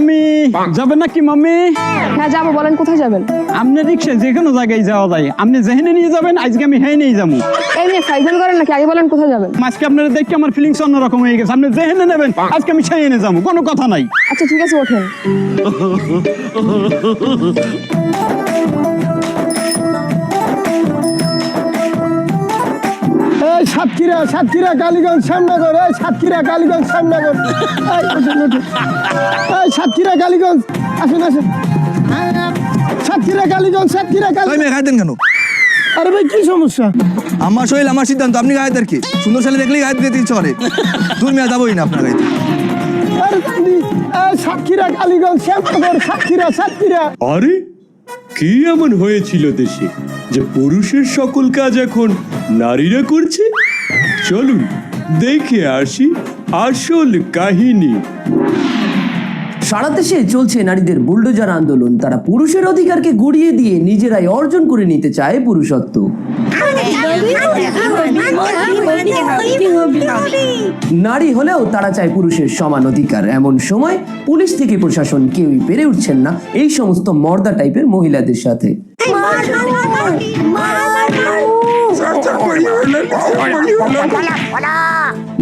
মামি যাবেন নাকি মামি? হ্যাঁ যাবো, বলেন কোথায় যাবেন? আপনি রিক্সায় যে কোনো জায়গায় যাওয়া যায়, আপনি যেখানে নিয়ে যাবেন আজকে আমি হ্যাঁ নিয়ে যাবো। এই নিয়ে ফাইজল করেন নাকি, আগে বলেন কোথায় যাবেন? আজকে আপনারা দেখে আমার ফিলিংস অন্যরকম হয়ে গেছে। আপনি যেখানে নেবেন আজকে আমি সেই এনে যাবো, কোনো কথা নাই। আচ্ছা ঠিক আছে, ওঠেন। এই সাতক্ষীরা কালীগঞ্জ শ্যামনগর, এই সাতক্ষীরা কালীগঞ্জ শ্যামনগর, এই সাতক্ষীরা কালীগঞ্জ, আসুন সাতক্ষীরা কালীগঞ্জ। গাইতেন কেন? আরে ভাই কি সমস্যা? আমার শরীর আমার সিদ্ধান্ত, আপনি গাইতের কি? সুন্দর ছেলে দেখলেই গাইতে দিতে ইচ্ছে করে। দূর মেয়া যাবোই না আপনার গাইতে। সাতক্ষীরা কালীগঞ্জ শ্যামনগর, সাতক্ষীরা। আরে কি এমন হয়েছিল দেশে যে পুরুষের সকল কাজ এখন নারীরা করছে? চলুন দেখে আসি আসল কাহিনী। সারা দেশে চলছে নারীদের বুলডোজার আন্দোলন। তারা পুরুষের অধিকারকে গুড়িয়ে দিয়ে নিজেরাই অর্জন করে নিতে চায় পুরুষত্ব। নারী হলেও তারা চায় পুরুষের সমান অধিকার। এমন সময় পুলিশ থেকে প্রশাসন কেউই পেরে উঠছেন না এই সমস্ত মর্দা টাইপের মহিলাদের সাথে।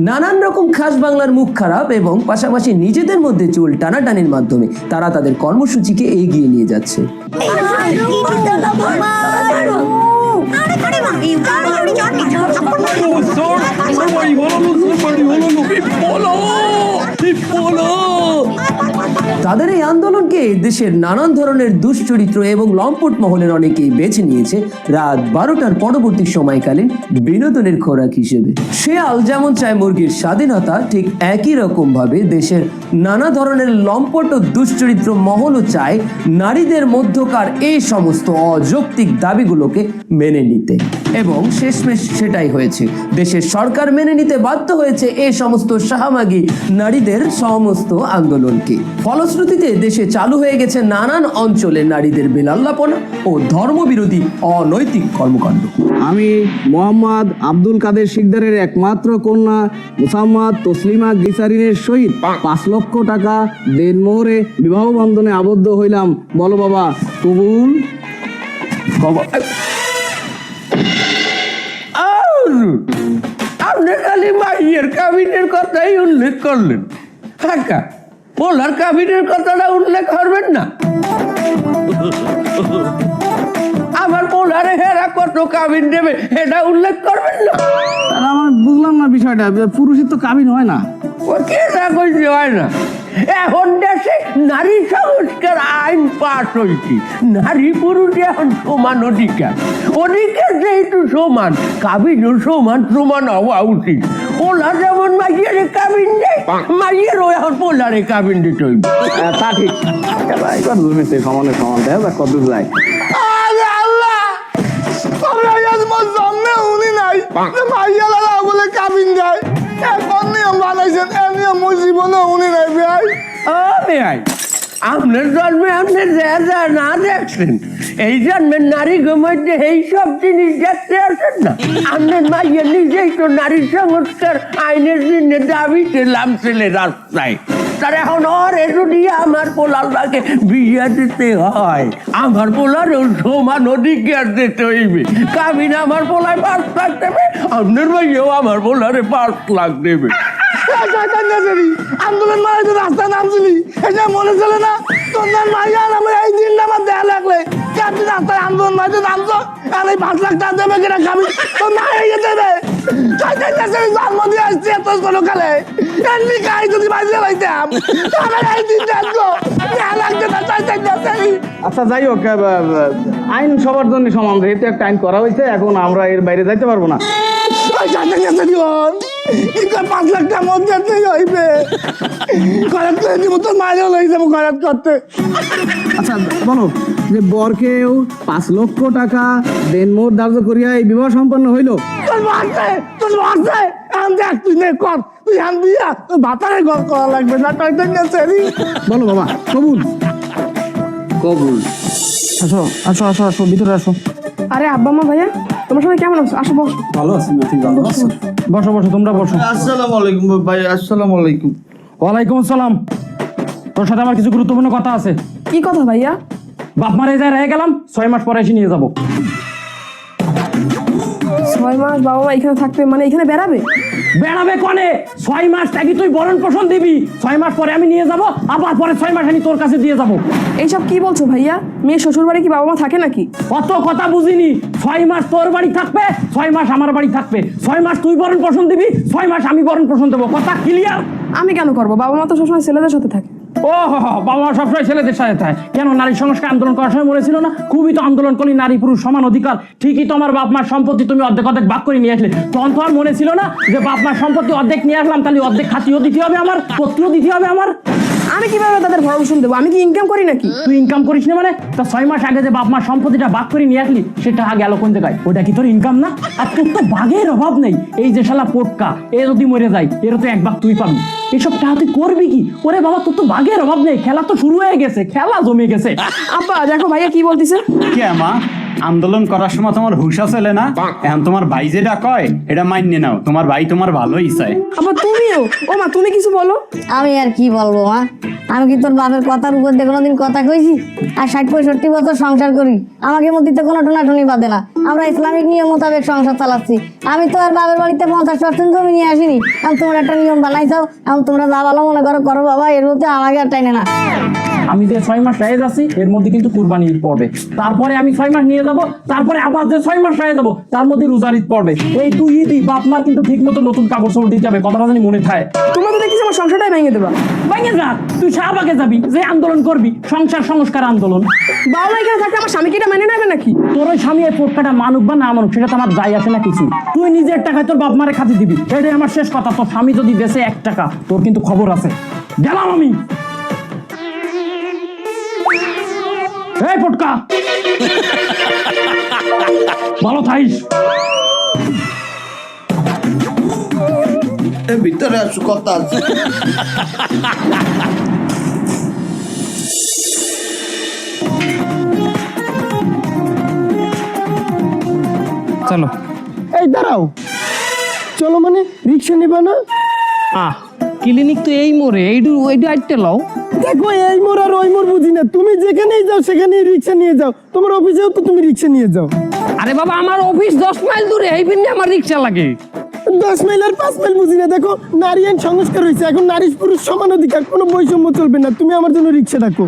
নানান রকম খাস বাংলার মুখ খারাপ এবং পাশাপাশি নিজেদের মধ্যে চুল টানাটানির মাধ্যমে তারা তাদের কর্মসূচিকে এগিয়ে নিয়ে যাচ্ছে। তাদের এই আন্দোলনকে দেশের নানান ধরনের দুশ্চরিত্র এবং লম্পট মহলের অনেকেই বেছে নিয়েছে রাত 12টার পরবর্তী সময়কালীন বিনোদনের খোরাক হিসেবে। শেয়াল যেমন চায় মুরগির স্বাধীনতা, ঠিক একই রকম ভাবে দেশের নানা ধরনের লম্পট ও দুশ্চরিত্র মহলও চায় নারীদের মধ্যকার এই সমস্ত অযৌক্তিক দাবিগুলোকে মেনে নিতে। এবং শেষমেশ সেটাই হয়েছে। দেশের সরকার মেনে নিতে বাধ্য হয়েছে এই সমস্ত সাহামাগী নারীদের সমস্ত আন্দোলনকে। ফলশ্রুতিতে দেশে চালু হয়ে গেছে নানান অঞ্চলে নারীদের বেলাল্লাপনা ও ধর্মবিরোধী অনৈতিক কর্মকাণ্ড। আমি মোহাম্মদ আব্দুল কাদের শিকদারের একমাত্র কন্যা মুসাম্মদ তসলিমা গ্লিসারিনের সহিত 5 লক্ষ টাকা দেনমোহরে বিবাহ বন্ধনে আবদ্ধ হইলাম। বলো বাবা, কবুল? আপনি খালি মাইয়ের কাবিনের কথাই উল্লেখ করলেন, কাকা পোলার কাবিনের কথাটা উল্লেখ করবেন না? আমার পোলারে হেরা কত কাবিন দেবে এটা উল্লেখ করবেন না? আমার বুঝলাম না বিষয়টা, পুরুষের তো কাবিন হয় না। ও কে না কইতে হয় না? এখন দেশে নারী সংস্কার আইন পাস হয়েছে, নারী পুরুষ এখন সমান অধিকার। অধিকার যেহেতু সমান, কাবিনও সমান সমান হওয়া উচিত। পোলা যেমন মাইয়ের কাবিন দেয়, মাইয়েরও এখন পোলারে কাবিন দিতে হইবে। তা ঠিক, সমানে সমান দেয় কত যায়। উনি নাই মাইয়া লাগা বলে কাবিন যায়, এখন নিয়ম বানাইছেন, এ নিয়ম মোর জীবনে উনি নাই ভাই। ও ভাই, আপনার জন্মে আপনি যা যা না দেখছেন, এই জন্মের নারী মধ্যে এই সব জিনিস দেখতে আসেন না। আপনার মাইয়া নিজেই তো নারী সংস্কার আইনের জন্য দাবিতে নামছিলে রাস্তায়। তার এখন ওরে যদি আমার পোলালটাকে বিয়ে দিতে হয়, আমার পোলারও সমান অধিকার দিতে হইবে। কাবিন আমার পোলায় 5 লাখ দেবে, আপনার ভাইও আমার পোলারে 5 লাখ দেবে। আন্দোলন মারা রাস্তা নামছিলি, এটা মনে চলে না? তোর মাইয়া আমার এই দিন আমার দেয়া লাগলে আপনি রাস্তায় আন্দোলন মাঝে নামছো, আর এই 5 লাখ টাকা দেবে কিনা কাবিন তোর না হয়ে দেবে। জন্ম দিয়ে আসছি এত কোনো কালে এমনি গাড়ি যদি বাজিয়ে পাইতাম তাহলে এই দিন দেখবো লাগছে না। আচ্ছা যাই হোক, আইন সবার জন্য সমান, যেহেতু একটা আইন করা হয়েছে, এখন আমরা এর বাইরে যাইতে পারবো না। 5 লাখ টাকা মধ্যে হইবে খরচ করে দিব, তোর মায়েরও লই যাবো খরচ করতে। আচ্ছা বলো যে বরকেও 5 লক্ষ টাকা দেনমোহর ধার্য করিয়া এই বিবাহ সম্পন্ন হইল। তোর বাসে আমি দেখ, তুই নে কর, তুই আন দিয়া তোর ভাতারে ঘর করা লাগবে না। বলো বাবা, কবুল? কবুল। আসো আসো আসো আসো, ভিতরে আসো। আরে আব্বা মা ভাইয়া, তোমার সবাই কেমন আছো? আসো বসো। ভালো আছি না? ঠিক ভালো আছো? বসো বসো, তোমরা বসো। আসসালামু আলাইকুম ভাই। আসসালামু আলাইকুম। ওয়ালাইকুম আসসালাম। তোর সাথে আমার কিছু গুরুত্বপূর্ণ কথা আছে। কি কথা ভাইয়া? বাপ মারে যায় রয়ে গেলাম, 6 মাস পরে এসে নিয়ে যাবো। 6 মাস বাবা মা এখানে থাকবে, মানে এখানে বেড়াবে? বেড়াবে কনে? 6 মাস থাকি তুই বরণ পোষণ দিবি, 6 মাস পরে আমি নিয়ে যাব, আবার পরে 6 মাস আমি তোর কাছে দিয়ে যাব। এইসব কি বলছো ভাইয়া? মেয়ে শ্বশুর বাড়ি কি বাবা মা থাকে নাকি? অত কথা বুঝিনি। 6 মাস তোর বাড়ি থাকবে, 6 মাস আমার বাড়ি থাকবে, 6 মাস তুই বরণ পোষণ দিবি, 6 মাস আমি বরণ পোষণ দেবো। কথা ক্লিয়ার? আমি কেন করবো? বাবা মা তো সবসময় ছেলেদের সাথে থাকে। ও বাবা মা সবসময় ছেলেদের সাথে থাকে কেন? নারী সংস্কার আন্দোলন করার সময় মরেছিল না? খুবই তো আন্দোলন করলি, নারী পুরুষ সমান অধিকার। ঠিকই, তোমার বাপ মার সম্পত্তি তুমি অর্ধেক অর্ধেক ভাগ করে নিয়ে আসলে। তখন তো আর মনে ছিল না যে বাপ মার সম্পত্তি অর্ধেক নিয়ে আসলাম, তাহলে অর্ধেক খাতিও দিতে হবে আমার, পত্রও দিতে হবে আমার। আমি কিভাবে তাদের ভরণ পোষণ দেবো? আমি কি ইনকাম করি নাকি? তুই ইনকাম করিস না মানে? তা 6 মাস আগে যে বাপ মার সম্পত্তিটা ভাগ করে নিয়ে আসলি, সেটা গেল কোন জায়গায়? ওটা কি তোর ইনকাম না? আর তোর তো ভাগের অভাব নেই। এই যে শালা পোটকা, এ যদি মরে যায়, এর তো 1 ভাগ তুই পাবি। এসব টাকা তুই করবি কি? ওরে বাবা, তোর তো ভাগের অভাব নেই। খেলা তো শুরু হয়ে গেছে, খেলা জমে গেছে। আব্বা দেখো ভাইয়া কি বলতিছে। কে মা, আন্দোলন করার সময় তোমার হুশ আছে না? এখন তোমার ভাই যেটা কয় এটা মাইনে নাও, তোমার ভাই তোমার ভালোই চায়। আব্বা তুমিও? ও মা তুমি কিছু বলো। আমি আর কি বলবো মা, আমি কি তোর বাপের কথার উপর দিয়ে কোনোদিন কথা কইছি? আর 60-65 বছর সংসার করি, আমাকে মধ্যে তো কোনো টোনাটুনি বাদে না। আমরা ইসলামিক নিয়ম মোতাবেক সংসার চালাচ্ছি। আমি তো আর বাবার বাড়িতে 50% জমি নিয়ে আসিনি। আমি তোমরা একটা নিয়ম বানাইছাও, আমি তোমরা যা ভালো মনে করো করো বাবা, এর মধ্যে আমাকে আর টাইনে না। আমি যে 6 মাস রয়ে যাচ্ছি, এর মধ্যে কিন্তু কুরবানি ঈদ পড়বে, তারপরে আমি 6 মাস নিয়ে যাব, তারপরে আবার যে 6 মাস রয়ে যাবো, তার মধ্যে রোজার ঈদ পড়বে। এই তুই ঈদই বাপ মার কিন্তু ঠিক মতো নতুন কাপড় চোপড় দিতে হবে, কথাটা জানি মনে থাকে। তোমরা তো দেখছি আমার সংসারটাই ভেঙে দেবা। ভেঙে যা, তুই শাহবাগে যাবি, যে আন্দোলন করবি, সংসার সংস্কার আন্দোলন। বাবা মা এখানে থাকলে আমার স্বামীকে এটা মেনে নেবে নাকি? তোর ওই স্বামী এই পোটকাটা মানুক বা না মানুক, সেটা তো আমার যাই আসে না কিছু। তুই নিজের টাকায় তোর বাপ মারে খাতি দিবি, এটাই আমার শেষ কথা। তোর স্বামী যদি দেশে 1 টাকা, তোর কিন্তু খবর আছে। গেলাম আমি। এই পোটকা, ভালো থাইস। ভিতরে আসু, কথা আছে। চলো। এই দাঁড়াও, চলো মানে রিক্সা নিবা না? ক্লিনিক তো এই মোড়ে, এইটু আইতে লও। দেখো এই মোড় আর ওই মোড় বুঝি না, তুমি যেখানেই যাও সেখানেই রিক্সা নিয়ে যাও। তোমার অফিসেও তো তুমি রিক্সা নিয়ে যাও। আরে বাবা, আমার অফিস 10 মাইল দূরে, এই পিনে আমার রিক্সা লাগে। 10 মাইল আর 5 মাইল বুঝি না। দেখো নারী আইন সংস্কার হয়েছে, এখন নারী পুরুষ সমান অধিকার, কোনো বৈষম্য চলবে না। তুমি আমার জন্য রিক্সা ডাকো।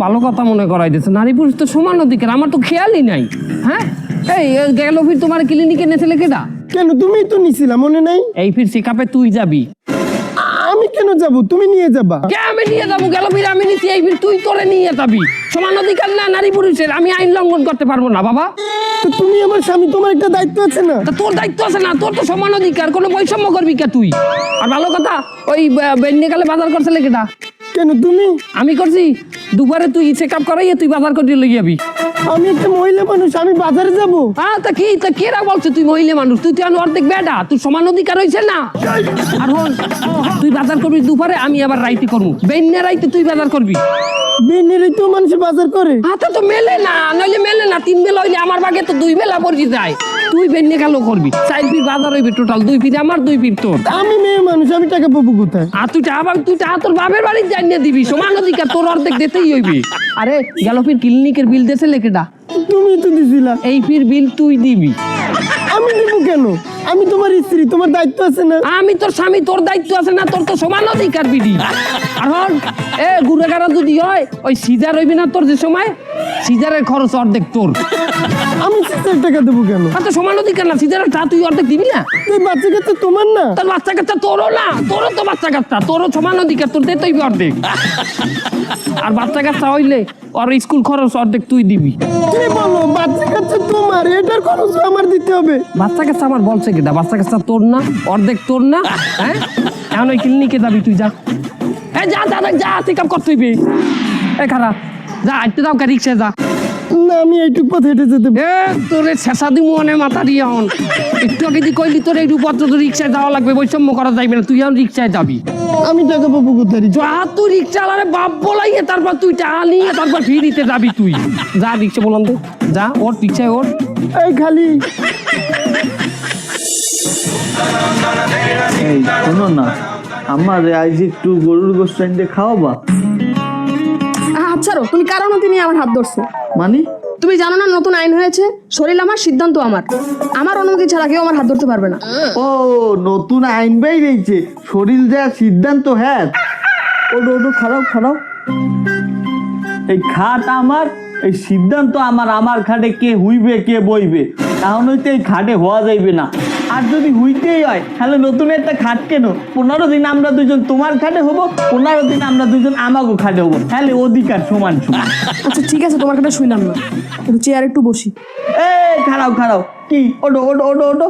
ভালো কথা মনে করাই দিচ্ছে, নারী পুরুষ তো সমান অধিকার, আমার তো খেয়ালই নাই। হ্যাঁ, এই গেল ফির তোমার ক্লিনিকে নেছিলে কেডা? কেন, তুমি তো নিছিলা, মনে নাই? এই ফির চেকআপে তুই যাবি। আমি কেন যাব? তুমি নিয়ে যাবা। কে আমি নিয়ে যাবো? গেল ফির আমি নিচ্ছি, এই ফির তুই তোরে নিয়ে যাবি। সমান অধিকার না নারী পুরুষের, আমি আইন লঙ্ঘন করতে পারবো না বাবা। তো তুমি আমার স্বামী, তোমার একটা দায়িত্ব আছে না? তা তোর দায়িত্ব আছে না? তোর তো সমান অধিকার, কোনো বৈষম্য করবি কে তুই? আর ভালো কথা, ওই বেন্যে গেলে বাজার করছিলে কেডা? কেন তুমি? আমি করছি। দুপুরে তুই চেকআপ করাইয়ে তুই বাজার করে লই যাবি। আমি একটা মহিলা মানুষ, আমি বাজারে যাব। তা কেরা বলছে তুই মহিলা মানুষ? তুই তো অর্ধেক বেডা, তুই সমান অধিকার হয়েছে না? আর হল, তুই বাজার করবি দুপুরে, আমি আবার রাইতে করবো। বেন্যা রাইতে তুই বাজার করবি। বেনেরই তো মানুষ বাজার করে। হাতে তো মেলে না, নইলে মেলে না। 3 বেলা হইলে আমার বাগে তো 2 বেলা পড়ি যায়। তুই বেন্যা গেল করবি, 4 ফিট বাজার হইবে টোটাল, 2 ফিট আমার 2 ফিট তোর। আমি মেয়ে মানুষ, আমি টাকা পাবো কোথায়? আর তুই টাকা তোর বাপের বাড়ি জানিয়ে দিবি, সমান অধিকার তোর অর্ধেক দিতেই হইবি। আরে গেল ফির ক্লিনিকের বিল দেছে লেকেটা? তুমি তো দিছিলা। এই ফির বিল তুই দিবি। আমি দিব কেন? আমি তোমার স্ত্রী, তোমার দায়িত্ব আছে না? আমি তোর স্বামী, তোর দায়িত্ব আছে না? তোর তো সমান অধিকার বিধি। আর হল, গুড়াগাড়া যদি হয়, ওই সিজার হইবি না তোর যে সময়, সিজারের খরচ অর্ধেক তোর। আমি সিস্টার টাকা দেবো কেন? আর তো সমান অধিকার না, সিজারের টা তুই অর্ধেক দিবি না? তুই বাচ্চা কাচ্চা তোমার না? তোর বাচ্চা কাচ্চা তোরও না, তোরও তো বাচ্চা কাচ্চা, তোরও সমান অধিকার, তোর দিতেই অর্ধেক। আর বাচ্চা কাচ্চা হইলে ওর স্কুল খরচ অর্ধেক তুই দিবি। তুমি বলো বাচ্চা কাচ্চা তোমার, এটার খরচ আমার দিতে হবে? বাচ্চা কাচ্চা আমার বলছে কেটা? বাচ্চা কাচ্চা তোর না, অর্ধেক তোর না? হ্যাঁ, এখন ওই ক্লিনিকে যাবি তুই, যা। যা চেক আপ করতে হইবে। খারাপ, যা হাঁটতে দাও, রিক্সায় যা। না, আমি এইটুক পথ হেঁটে যেতে। তোরে ছেঁচা দিমু অনে মাথা দিয়ে হন। একটু আগে দি কইলি তোর এই পত্র তো রিক্সায় যাওয়া লাগবে, বৈষম্য করা যাইবে না। তুই এখন রিক্সায় যাবি। আমি টাকা পাবো কোথায়? যা, তুই রিক্সা আলারে বাপ বলাইয়ে তারপর তুই টাকা নিয়ে তারপর ফিরিতে যাবি তুই। যা রিক্সা বললাম তো, যা ওর রিক্সায় ওর। এই খালি শোনো না, আমার আজ একটু গরুর গোস্ত এনে খাওয়াবা? আচ্ছা রো, তুমি কার অনুমতি নিয়ে আমার হাত ধরছো? মানে তুমি জানো না নতুন আইন হয়েছে, শরীর আমার সিদ্ধান্ত আমার, আমার অনুমতি ছাড়া কেউ আমার হাত ধরতে পারবে না। ও নতুন আইন বেরিয়েছে, শরীর যা সিদ্ধান্ত। হ্যাঁ ওটো ওটো খারাপ খারাপ। এই খাট আমার, এই সিদ্ধান্ত আমার। আমার খাটে কে হুইবে কে বইবে, এখন হইতে এই খাটে হওয়া যাইবে না। আর যদি হুইতেই হয় তাহলে নতুন একটা খাট কেন? 15 দিন আমরা দুজন তোমার খাটে হবো, 15 দিন আমরা দুজন আমাকে খাটে হবো, তাহলে অধিকার সমান সমান। আচ্ছা ঠিক আছে, তোমার কথা শুনলাম না, একটু চেয়ার একটু বসি। এই খারাপ খারাপ কি? ওটো ওটো ওটো ওটো।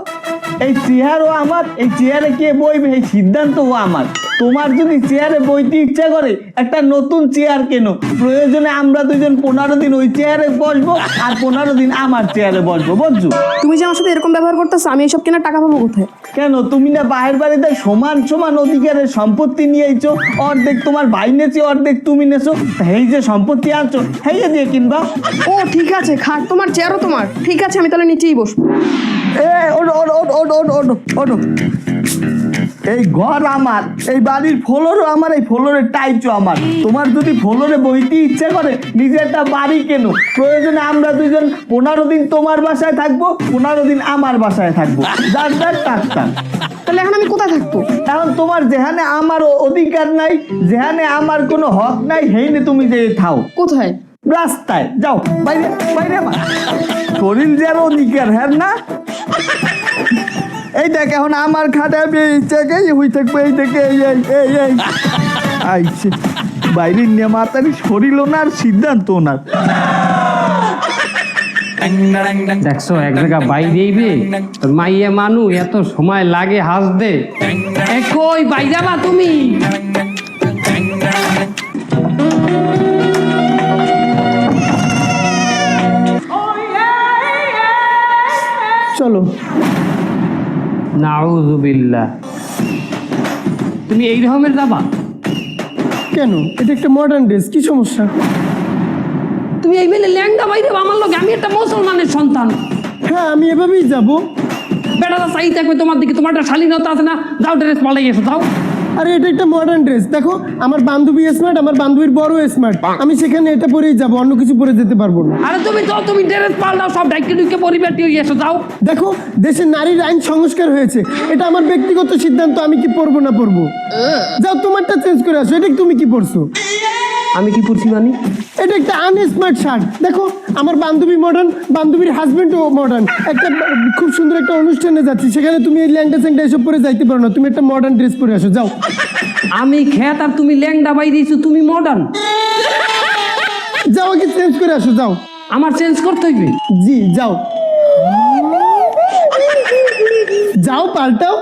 এই চেয়ারও আমার, এই চেয়ারে কে বইবে এই সিদ্ধান্তও আমার। তোমার যদি চেয়ারে বইতে ইচ্ছা করে একটা নতুন চেয়ার কেন, প্রয়োজনে আমরা দুজন 15 দিন ওই চেয়ারে বসবো আর 15 দিন আমার চেয়ারে বসবো, বুঝছো? তুমি যে আমার সাথে এরকম ব্যবহার করতেছো, আমি এসব কেনার টাকা পাবো কোথায়? কেন তুমি না বাহির বাড়িতে সমান সমান অধিকারের সম্পত্তি নিয়েছো? অর্ধেক তোমার ভাই নেছে, অর্ধেক তুমি নেছো, এই যে সম্পত্তি আনছো এই দিয়ে কিনবা। ও ঠিক আছে, খাট তোমার, চেয়ারও তোমার, ঠিক আছে আমি তাহলে নিচেই বসবো। এই ঘর আমার, এই বাড়ির ফ্লোরও আমার, এই ফ্লোরের টাইচও আমার। তোমার যদি ফ্লোরে বইতে ইচ্ছে করে নিজে একটা বাড়ি কেন, প্রয়োজনে আমরা দুজন 15 দিন তোমার বাসায় থাকবো, 15 দিন আমার বাসায় থাকবো, যার যার টাকতাম। তাহলে এখন আমি কোথায় থাকবো? এখন তোমার যেখানে আমার অধিকার নাই, যেখানে আমার কোনো হক নাই, হেইনে তুমি যে থাও। কোথায়? রাস্তায় যাও, বাইরে বাইরে। আমার শরীর যার অধিকার, হ্যাঁ না? এই দেখ এখন আমার খাটে আমি এই জায়গায় হই থাকবো, এই দেখে এই এই এই এই আইছে বাইরে নিয়ে মাতারি শরীর ওনার, সিদ্ধান্ত ওনার। দেখছো এক জায়গা বাইরেইবে মাইয়া মানু এত সময় লাগে হাসতে। কই বাইরাবা তুমি? চলো। নাউযুবিল্লাহ, তুমি এই রকমের যাবা কেন? এটা একটা মডার্ন ড্রেস, কি সমস্যা? তুমি এই বেলে ল্যাংদা বাইরে আমার লোক, আমি একটা মুসলমানের সন্তান। হ্যাঁ আমি এভাবেই যাবো। বেটাটা চাই থাকবে তোমার দিকে, তোমার একটা শালীনতা আছে না? যাও ড্রেস পাল্টাই এসো, যাও। আরে এটা একটা মডার্ন ড্রেস, দেখো আমার বান্ধবী স্মার্ট, আমার বান্ধবীর বড় স্মার্ট, আমি সেখানে এটা পরেই যাবো, অন্য কিছু পরে যেতে পারবো না। আরে তুমি যাও, তুমি ড্রেস পাল্টাও, সব ডাইকে ডুইকে পরিবারটি হয়ে এসো, যাও। দেখো দেশের নারীর আইন সংস্কার হয়েছে, এটা আমার ব্যক্তিগত সিদ্ধান্ত, আমি কি পরবো না পরবো। যাও তোমারটা চেঞ্জ করে আসো। এটা তুমি কি পরছো? আমি কি পড়ছি মানে? এটা একটা আনস্মার্ট শার্ট। দেখো আমার বান্ধবী মডার্ন, বান্ধবীর হাজবেন্ডও মডার্ন, একটা খুব সুন্দর একটা অনুষ্ঠানে যাচ্ছি, সেখানে তুমি এই ল্যাংটা স্যাংটা এসব পরে যাইতে পারো না, তুমি একটা মডার্ন ড্রেস পরে আসো, যাও। আমি খেত আর তুমি ল্যাংডা বাই দিয়েছো, তুমি মডার্ন। যাও আগে চেঞ্জ করে আসো, যাও। আমার চেঞ্জ করতে হইবে? জি যাও যাও, পাল্টাও।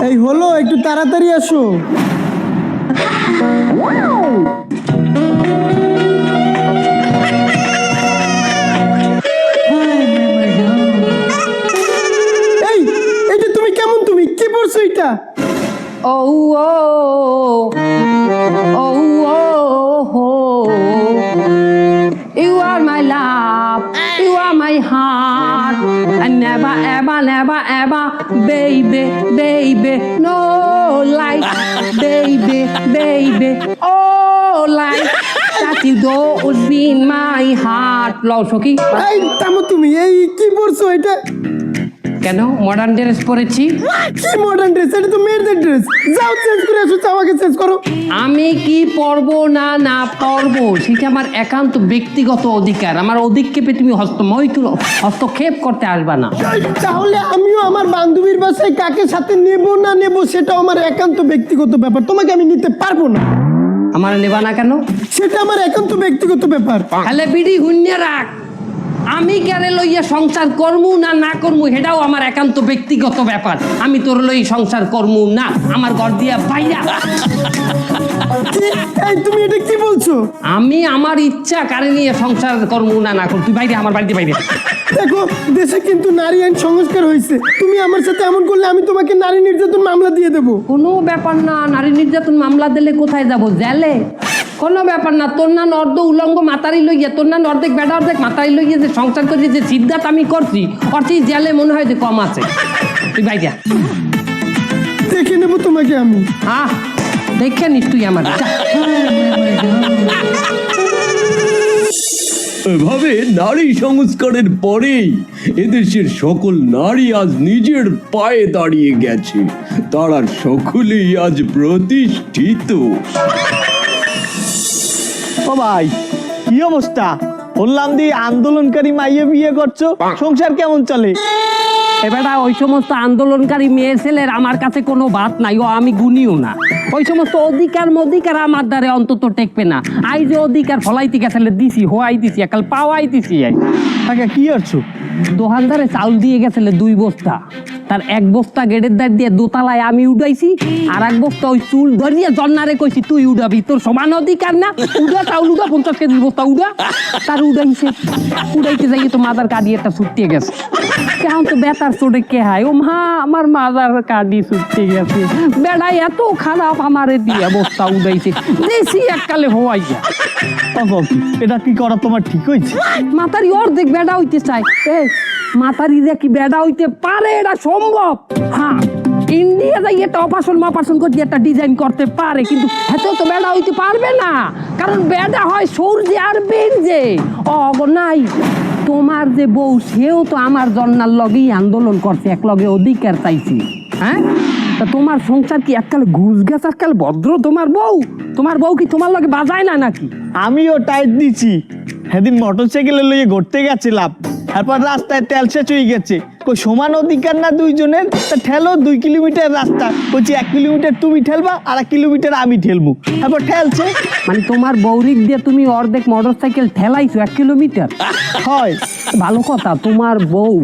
এই হলো, একটু তাড়াতাড়ি আসো। এই এটা তুমি কেমন, তুমি কি পড়ছো এটা? ও ও ও ও You are my love, you are my heart, and never ever never ever, baby baby, no light, baby baby, oh light, that you don't be in my heart. লও সখী। এই থামো তুমি, এই কি পড়ছো এটা? কেন মডার্ন ড্রেস পরেছি? কি মডার্ন ড্রেস? এটা তো মেয়েদের ড্রেস। যাও চেঞ্জ করে আসো, যাও আগে চেঞ্জ করো। আমি কি পরবো না না পরবো সেটা আমার একান্ত ব্যক্তিগত অধিকার। আমার অধিক্ষেপে তুমি হস্তক্ষেপ করতে আসবা না। তাহলে আমিও আমার বান্ধবীর বাসায় কাকে সাথে নেব না নেব সেটা আমার একান্ত ব্যক্তিগত ব্যাপার, তোমাকে আমি নিতে পারবো না। আমার নেবা না কেন? সেটা আমার একান্ত ব্যক্তিগত ব্যাপার। তাহলে বিড়ি হুন্যে রাখ, আমি কেরে লইয়া সংসার করমু না না করমু সেটাও আমার একান্ত ব্যক্তিগত ব্যাপার। আমি তোর লই সংসার করমু না, আমার ঘর দিয়া বাইরা। এই তুমি এটা কি বলছো? আমি আমার ইচ্ছা কারে নিয়ে সংসার করমু না না করমু, তুই বাইরে, আমার বাড়িতে বাইরে। দেখো দেশে কিন্তু নারী আইন সংস্কার হয়েছে, তুমি আমার সাথে এমন করলে আমি তোমাকে নারী নির্যাতন মামলা দিয়ে দেবো। কোনো ব্যাপার না, নারী নির্যাতন মামলা দিলে কোথায় যাব? জেলে? কোনো ব্যাপার না। তোর না অর্ধ উলঙ্গ মাতারি লইয়া, তোর না অর্ধেক বেটা অর্ধেক মাতারি লইয়া যে সংসার করে যে সিদ্ধাত আমি করছি, অর্থে জেলে মনে হয় যে কম আছে। তুই ভাই যা। দেখে নেবো তোমাকে আমি। আহ দেখে নিস তুই আমার এভাবে নারী সংস্কারের পরেই এদেশের সকল নারী আজ নিজের পায়ে দাঁড়িয়ে গেছে, তারা সকলেই আজ প্রতিষ্ঠিত। ও ভাই কি অবস্থা? বললাম দি আন্দোলনকারী মাইয়ে বিয়ে করছো, সংসার কেমন চলে? এবারে ওই সমস্ত আন্দোলনকারী মেয়ে ছেলের আমার কাছে কোনো বাত নাই, ও আমি গুনিও না। ওই সমস্ত অধিকার আমার দ্বারে অন্তত টেকবে না। আই যে অধিকার ফলাইতে গেছে দিছি, হোয়াই দিছি, একাল পাওয়াই দিছি। টাকা কি করছো? দোকানদারে চাউল দিয়ে গেছিল 2 বস্তা, তার 1 বস্তা গেটের দ্বার দিয়ে দোতলায় আমি উঠাইছি, আর 1 বস্তা ওই চুল ধরিয়ে জন্নারে কইছি তুই উড়াবি, তোর সমান অধিকার না, উড়া চাউল উড়া 50 কেজি বস্তা উড়া। তার উড়াইছে, উড়াইতে যাই তো মাদার কাঁদি একটা ছুটিয়ে গেছে। কেমন তো বেতার চোটে কে হায়, ও মা আমার মাদার কাঁদি ছুটতে গেছে। বেড়াই এত খারাপ আমারে দিয়ে বস্তা উড়াইছে, দেশি এককালে হওয়াই যা। এটা কি করা তোমার ঠিক হয়েছে? মাতারি অর্ধেক বেড়া হইতে চাই, মাতারি যে কি বেড়া হইতে পারে এটা সম্ভব। হ্যাঁ, ইন্ডিয়া যাই একটা অপারেশন করতে একটা ডিজাইন করতে পারে, কিন্তু এতেও তো বেড়া হইতে পারবে না, কারণ বেড়া হয় সূর্যে আর বেঞ্জে। নাই তোমার যে বউ, সেও তো আমার জন্নার লগেই আন্দোলন করছে, এক লগে অধিকার চাইছি। হ্যাঁ, তা তোমার সংসার কি এককালে ঘুষ গেছে, এককাল ভদ্র তোমার বউ কি তোমার লগে বাজায় না নাকি? আমিও টাইট দিছি, সেদিন মোটরসাইকেলে লইয়ে ঘুরতে গেছিলাম, তারপর রাস্তায় তেল শেষ হয়ে গেছে। কই সমান অধিকার না দুইজনের? তা ঠেলো 2 কিলোমিটার রাস্তা, বলছি 1 কিলোমিটার তুমি ঠেলবা আর 1 কিলোমিটার আমি ঠেলবো, তারপর ঠেলছে। মানে তোমার বৌরিক দিয়ে তুমি অর্ধেক মোটরসাইকেল ঠেলাইছো 1 কিলোমিটার? হয় ভালো কথা, তোমার বউ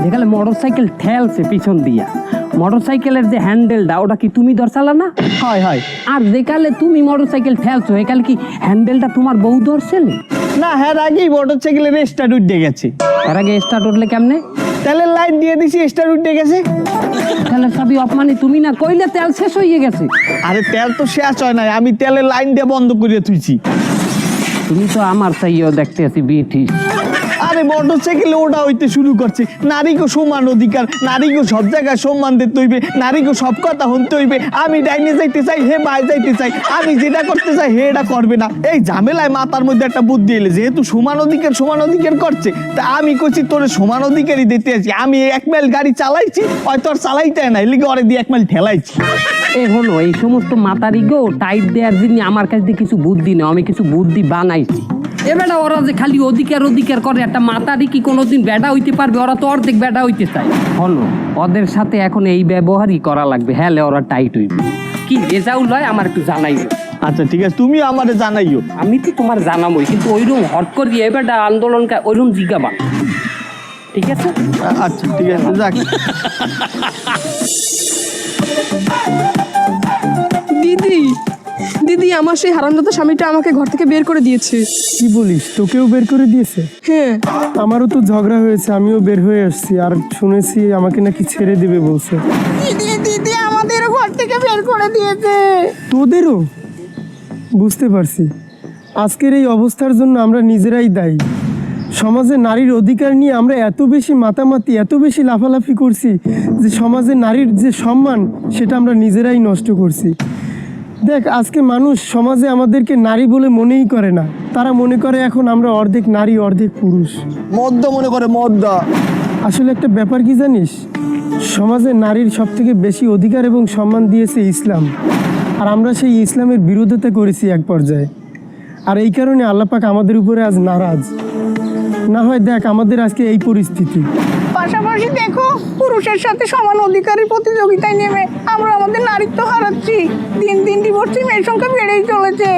যেখানে মোটরসাইকেল ঠেলছে পিছন দিয়া, মোটরসাইকেলের যে হ্যান্ডেলটা ওটা কি তুমি ধরছালা না? হয় হয়। আর যেকালে তুমি মোটরসাইকেল ঠেলছো একালে কি হ্যান্ডেলটা তোমার বউ ধরছে না? হ্যাঁ, আগেই মোটরসাইকেলের স্টার্ট উঠে গেছে। এর আগে স্টার্ট উঠলে কেমনে? তেলের লাইন দিয়ে দিছি, স্টার্ট উঠে গেছে। তেলের চাবি অপমানি তুমি না কইলে তেল শেষ হয়ে গেছে। আরে তেল তো শেষ হয় নাই, আমি তেলের লাইন দিয়ে বন্ধ করে থুইছি। তুমি তো আমার চাইও দেখতে আছি বিটি। আরে মোটরসাইকেলে ওটা হইতে শুরু করছে, নারীকে সমান অধিকার, নারীকে সব জায়গায় সম্মান দিতে হইবে, নারীকে সব কথা শুনতে হইবে। আমি ডাইনে যাইতে চাই, হে বাই যাইতে চাই, আমি যেটা করতে চাই হে এটা করবে না। এই ঝামেলায় মাথার মধ্যে একটা বুদ্ধি এলে, যেহেতু সমান অধিকার করছে, তা আমি কইছি তোরে সমান অধিকারই দিতে আছি। আমি 1 মাইল গাড়ি চালাইছি, হয়তো আর চালাইতে না, এলিগে ওরে দিয়ে 1 মাইল ঠেলাইছি। এ হলো এই সমস্ত মাতারি গো টাইট দেওয়ার জন্য আমার কাছে কিছু বুদ্ধি নেই, আমি কিছু বুদ্ধি বানাইছি। এবারে ওরা যে খালি অধিকার করে, একটা মাতারি কি কোনোদিন বেড়া হইতে পারবে? ওরা তো অর্ধেক বেড়া হইতে চায়। হলো ওদের সাথে এখন এই ব্যবহারই করা লাগবে, হ্যাঁ ওরা টাইট হইবে। কি রেজাউল হয় আমার একটু জানাইও। আচ্ছা ঠিক আছে, তুমি আমারে জানাইও। আমি তো তোমার জানাবোই, কিন্তু ওইরকম হট করি এবারটা আন্দোলন ওইরকম জিজ্ঞাবা, ঠিক আছে? আচ্ছা ঠিক আছে, যাক। দিদি আমার সেই হারামজাদা স্বামীটা আমাকে ঘর থেকে বের করে দিয়েছে। কি বলিস, তোকেও বের করে দিয়েছে? হ্যাঁ, আমারও তো ঝগড়া হয়েছে, আমিও বের হয়ে আসছি, আর শুনেছি আমাকে নাকি ছেড়ে দিবে বলছে। দিদি আমাদের ঘর থেকে বের করে দিয়েছে। তোদেরও? বুঝতে পারছি, আজকের এই অবস্থার জন্য আমরা নিজেরাই দায়ী। সমাজে নারীর অধিকার নিয়ে আমরা এত বেশি মাতামাতি, এত বেশি লাফালাফি করছি যে সমাজে নারীর যে সম্মান সেটা আমরা নিজেরাই নষ্ট করছি। দেখ, আজকে মানুষ সমাজে আমাদেরকে নারী বলে মনেই করে না, তারা মনে করে এখন আমরা অর্ধেক নারী অর্ধেক পুরুষ, মদ্দা মনে করে, মদ্দা। আসলে একটা ব্যাপার কি জানিস, সমাজে নারীর সব থেকে বেশি অধিকার এবং সম্মান দিয়েছে ইসলাম, আর আমরা সেই ইসলামের বিরোধিতা করেছি এক পর্যায়ে, আর এই কারণে আল্লাহ পাক আমাদের উপরে আজ নারাজ। না হয় দেখ আমাদের আজকে এই পরিস্থিতি। পাশাপাশি দেখো, পুরুষের সাথে সমান অধিকারের প্রতিযোগিতায় নেমে আমরা আমাদের নারীত্ব হারাচ্ছি। দিন দিন ডিভোর্সি মেয়ের সংখ্যা বেড়েই চলেছে।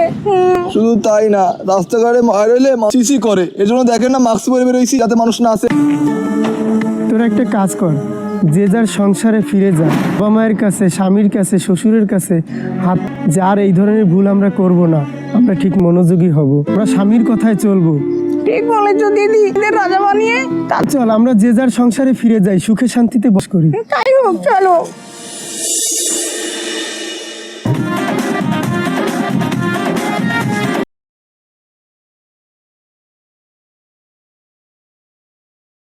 শুধু তাই না, রাস্তাঘাটে মার হইলে চিচি করে, এজন্য দেখেন না মাস্ক পরে বেরোইছি যাতে মানুষ না আসে। তোরা একটা কাজ কর, যে যার সংসারে ফিরে যা, বাবা মায়ের কাছে, স্বামীর কাছে, শ্বশুরের কাছে হাত। যার এই ধরনের ভুল আমরা করব না, আমরা ঠিক মনোযোগী হব, আমরা স্বামীর কথায় চলবো। ঠিক বলেছো দিদি, এদের রাজা বানিয়ে চল আমরা যে যার সংসারে ফিরে যাই, সুখে শান্তিতে বস করি। তাই হোক, চলো।